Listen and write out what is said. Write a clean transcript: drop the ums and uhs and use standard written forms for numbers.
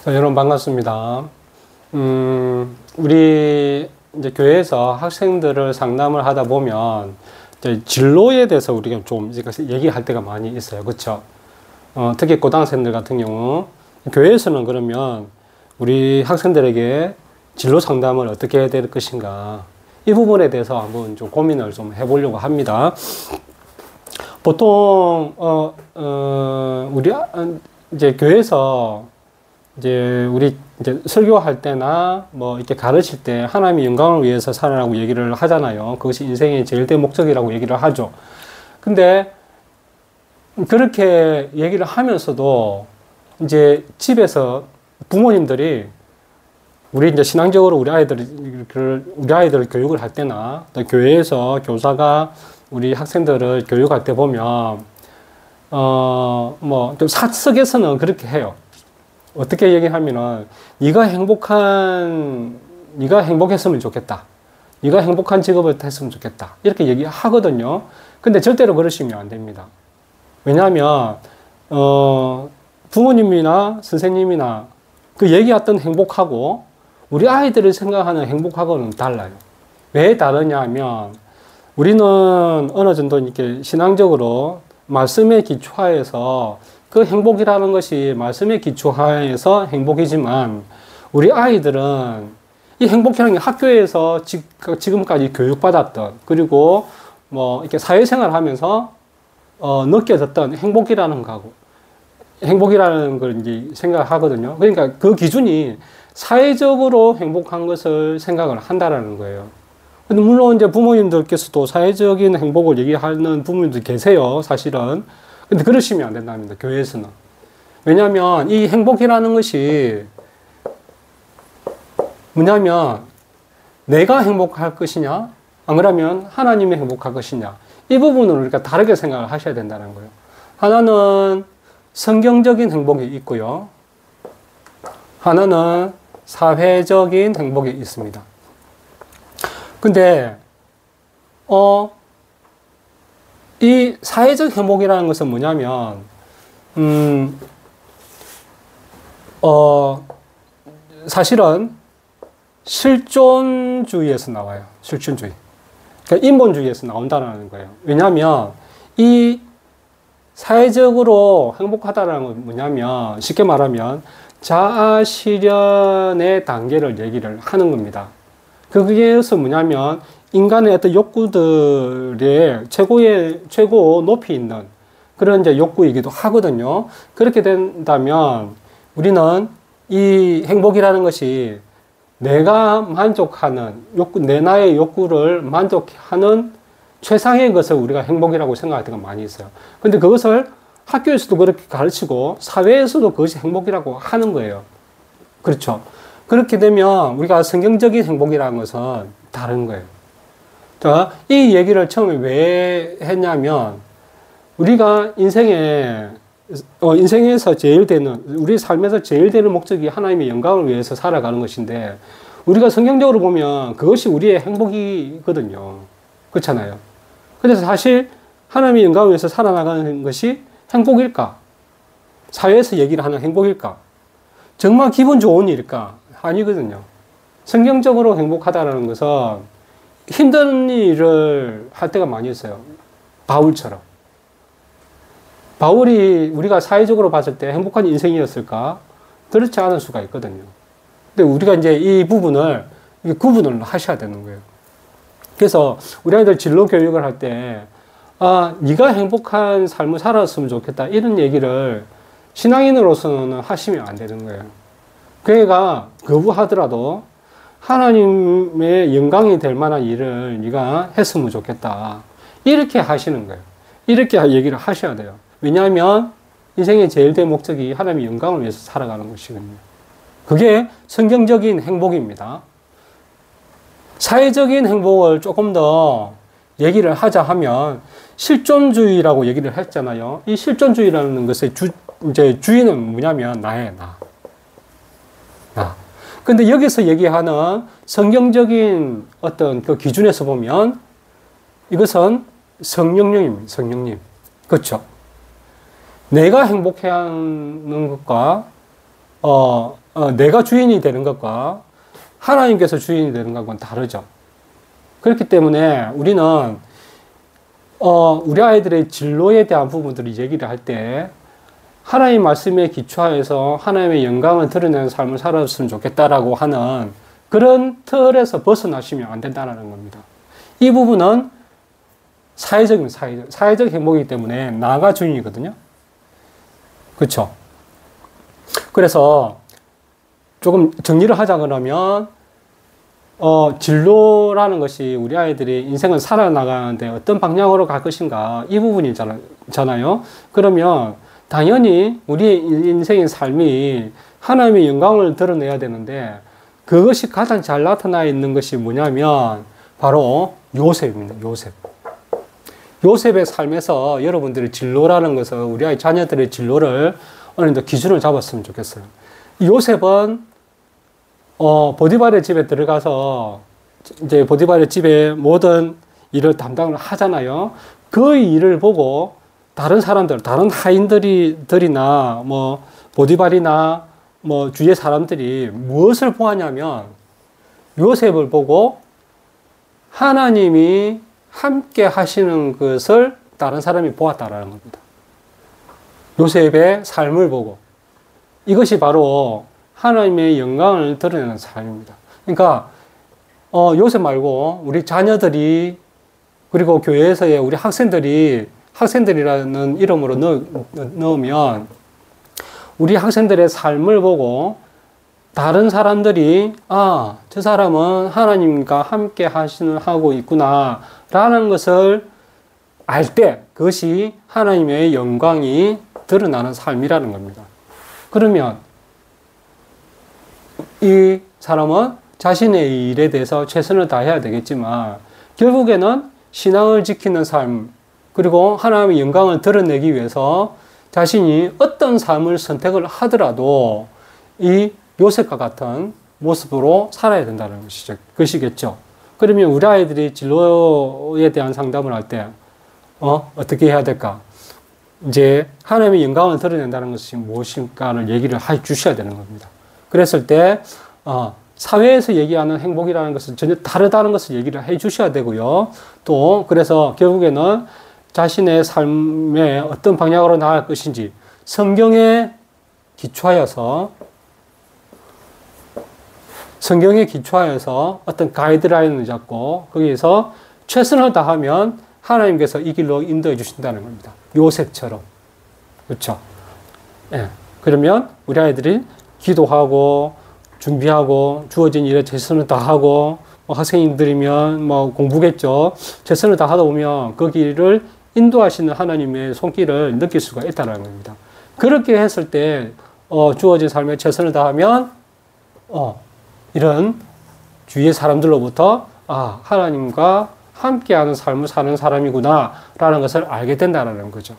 자, 여러분 반갑습니다. 우리 이제 교회에서 학생들을 상담을 하다 보면 이제 진로에 대해서 우리가 좀 얘기할 때가 많이 있어요. 그렇죠? 특히 고등학생들 같은 경우 교회에서는 그러면 우리 학생들에게 진로 상담을 어떻게 해야 될 것인가, 이 부분에 대해서 한번 좀 고민을 좀 해보려고 합니다. 보통 우리 이제 교회에서 이제 우리 이제 설교할 때나 뭐 이렇게 가르칠 때 하나님의 영광을 위해서 살아라고 얘기를 하잖아요. 그것이 인생의 제일 된 목적이라고 얘기를 하죠. 근데 그렇게 얘기를 하면서도 이제 집에서 부모님들이 우리 이제 신앙적으로 우리 아이들 교육을 할 때나 또 교회에서 교사가 우리 학생들을 교육할 때 보면 뭐 좀 사석에서는 그렇게 해요. 어떻게 얘기하면은 네가 행복했으면 좋겠다. 네가 행복한 직업을 했으면 좋겠다. 이렇게 얘기하거든요. 근데 절대로 그러시면 안 됩니다. 왜냐하면 부모님이나 선생님이나 그 얘기했던 행복하고 우리 아이들이 생각하는 행복하고는 달라요. 왜 다르냐 하면 우리는 어느 정도 이렇게 신앙적으로 말씀에 기초하여서 그 행복이라는 것이 말씀에 기초하여서 행복이지만 우리 아이들은 이 행복이라는 게 학교에서 지금까지 교육받았던, 그리고 뭐 이렇게 사회생활 하면서 느껴졌던 행복이라는 걸 이제 생각하거든요. 그러니까 그 기준이 사회적으로 행복한 것을 생각을 한다라는 거예요. 근데 물론 이제 부모님들께서도 사회적인 행복을 얘기하는 부모님들 계세요, 사실은. 근데 그러시면 안 된답니다, 교회에서는. 왜냐하면 이 행복이라는 것이 뭐냐면 내가 행복할 것이냐, 안 그러면 하나님이 행복할 것이냐, 이 부분을 우리가 다르게 생각을 하셔야 된다는 거예요. 하나는 성경적인 행복이 있고요, 하나는 사회적인 행복이 있습니다. 근데 이 사회적 행복이라는 것은 뭐냐면 사실은 실존주의에서 나와요. 실존주의. 그러니까 인본주의에서 나온다는 거예요. 왜냐하면 이 사회적으로 행복하다는 건 뭐냐면, 쉽게 말하면 자아 실현의 단계를 얘기를 하는 겁니다. 그게서 뭐냐면 인간의 어떤 욕구들의 최고 높이 있는 그런 이제 욕구이기도 하거든요. 그렇게 된다면 우리는 이 행복이라는 것이 내가 만족하는 나의 욕구를 만족하는 최상의 것을 우리가 행복이라고 생각할 때가 많이 있어요. 근데 그것을 학교에서도 그렇게 가르치고 사회에서도 그것이 행복이라고 하는 거예요. 그렇죠? 그렇게 되면 우리가 성경적인 행복이라는 것은 다른 거예요. 자, 이 얘기를 처음에 왜 했냐면, 우리가 인생에서 제일 되는, 우리 삶에서 제일 되는 목적이 하나님의 영광을 위해서 살아가는 것인데, 우리가 성경적으로 보면 그것이 우리의 행복이거든요. 그렇잖아요. 그래서 사실 하나님의 영광을 위해서 살아나가는 것이 행복일까? 사회에서 얘기를 하는 행복일까? 정말 기분 좋은 일일까? 아니거든요. 성경적으로 행복하다는 것은 힘든 일을 할 때가 많이 있어요. 바울처럼. 바울이 우리가 사회적으로 봤을 때 행복한 인생이었을까? 그렇지 않을 수가 있거든요. 근데 우리가 이제 이 부분을 구분을 하셔야 되는 거예요. 그래서 우리 아이들 진로 교육을 할 때, 네가 행복한 삶을 살았으면 좋겠다, 이런 얘기를 신앙인으로서는 하시면 안 되는 거예요. 그 애가 거부하더라도 하나님의 영광이 될 만한 일을 네가 했으면 좋겠다, 이렇게 하시는 거예요. 이렇게 얘기를 하셔야 돼요. 왜냐하면 인생의 제일 된 목적이 하나님의 영광을 위해서 살아가는 것이거든요. 그게 성경적인 행복입니다. 사회적인 행복을 조금 더 얘기를 하자 하면 실존주의라고 얘기를 했잖아요. 이 실존주의라는 것의 이제 주인은 뭐냐면 나예요, 나. 근데 여기서 얘기하는 성경적인 어떤 그 기준에서 보면 이것은 성령님입니다. 성령님. 그렇죠? 내가 행복해하는 것과 내가 주인이 되는 것과 하나님께서 주인이 되는 것과는 다르죠. 그렇기 때문에 우리는 우리 아이들의 진로에 대한 부분들을 얘기를 할 때 하나님 말씀에 기초하여서 하나님의 영광을 드러내는 삶을 살았으면 좋겠다라고 하는 그런 틀에서 벗어나시면 안 된다는 겁니다. 이 부분은 사회적 행복이기 때문에 나가 주인이거든요. 그렇죠? 그래서 조금 정리를 하자 그러면 진로라는 것이 우리 아이들이 인생을 살아나가는데 어떤 방향으로 갈 것인가 이 부분이잖아요. 그러면 당연히 우리의 인생의 삶이 하나님의 영광을 드러내야 되는데 그것이 가장 잘 나타나 있는 것이 뭐냐면 바로 요셉입니다. 요셉의 삶에서 여러분들의 진로라는 것을 우리 아이 자녀들의 진로를 어느 정도 기준을 잡았으면 좋겠어요. 요셉은 보디발의 집에 들어가서 이제 보디발의 집에 모든 일을 담당을 하잖아요. 그 일을 보고 다른 사람들, 다른 하인들이나 뭐 보디발이나 뭐 주위의 사람들이 무엇을 보았냐면 요셉을 보고 하나님이 함께 하시는 것을 다른 사람이 보았다라는 겁니다. 요셉의 삶을 보고 이것이 바로 하나님의 영광을 드러내는 삶입니다. 그러니까 요셉 말고 우리 자녀들이 그리고 교회에서의 우리 학생들이라는 이름으로 넣으면 우리 학생들의 삶을 보고 다른 사람들이 저 사람은 하나님과 함께 하고 있구나 라는 것을 알 때 그것이 하나님의 영광이 드러나는 삶이라는 겁니다. 그러면 이 사람은 자신의 일에 대해서 최선을 다해야 되겠지만 결국에는 신앙을 지키는 삶 그리고 하나님의 영광을 드러내기 위해서 자신이 어떤 삶을 선택을 하더라도 이 요셉과 같은 모습으로 살아야 된다는 것이겠죠. 그러면 우리 아이들이 진로에 대한 상담을 할 때 어떻게 해야 될까? 이제 하나님의 영광을 드러낸다는 것이 무엇인가를 얘기를 해 주셔야 되는 겁니다. 그랬을 때 사회에서 얘기하는 행복이라는 것은 전혀 다르다는 것을 얘기를 해 주셔야 되고요. 또 그래서 결국에는 자신의 삶에 어떤 방향으로 나아갈 것인지 성경에 기초하여서 어떤 가이드라인을 잡고 거기에서 최선을 다하면 하나님께서 이 길로 인도해 주신다는 겁니다. 요셉처럼. 그렇죠? 예. 그러면 우리 아이들이 기도하고 준비하고 주어진 일에 최선을 다하고 학생들이면 공부겠죠. 최선을 다하다 보면 그 길을 인도하시는 하나님의 손길을 느낄 수가 있다는 겁니다. 그렇게 했을 때 주어진 삶에 최선을 다하면 이런 주위의 사람들로부터 하나님과 함께하는 삶을 사는 사람이구나 라는 것을 알게 된다는 거죠.